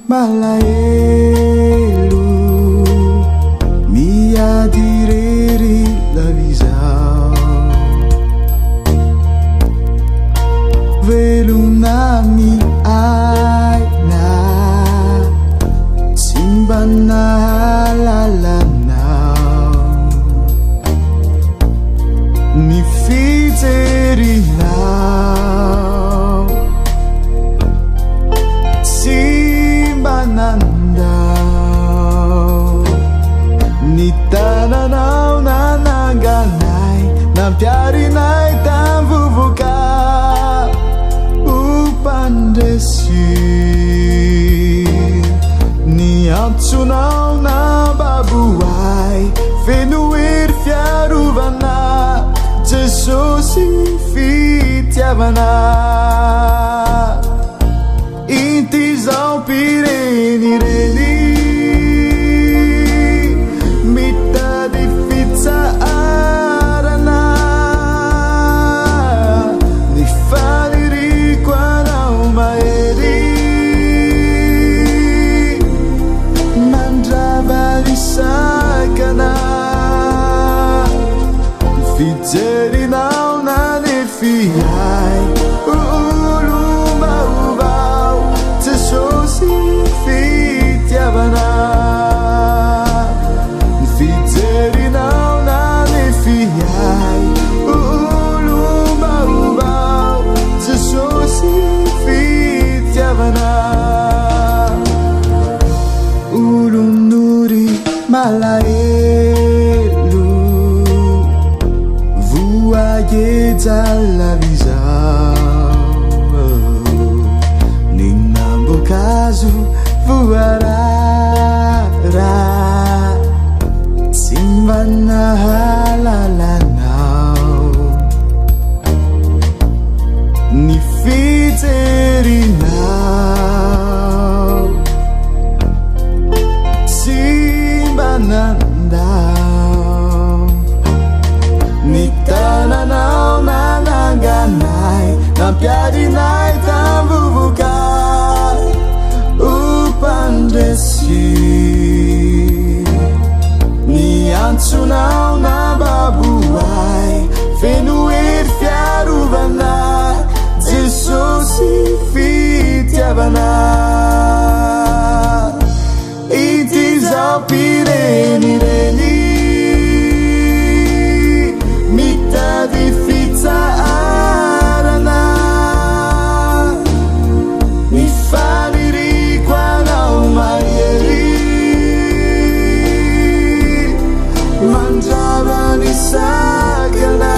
malahelo miadirery lavizao velona miaina tsy mba nahalalanao ny fijerinao tsy mba nandao ny tananao nananganay nampiarinay tamvovoka upandresy ny antsonao na baboay fenoery fiarovana Jesosy fitiavana inty zao pirenireny mitady fitsaarana ny faniriko anao mahery mandrava risakana fijerinao nanefiay olombavao Jesosy fitiavana fijerinao nanefiay olombavao Jesosy fitiavana olonori malahelo voageja lavizao ninambokazo voarara tsy mba nahalalanao ny fijerinao tsy mba nandao ny tananao nananganay nampiarinay tamvovoka upandresy ny antsonao na baboay fenoery fiarovana Jesosy fitiavana ity zao pirenireny mitady fitsaarana ny faniriko anao mahery mandrava ny sakana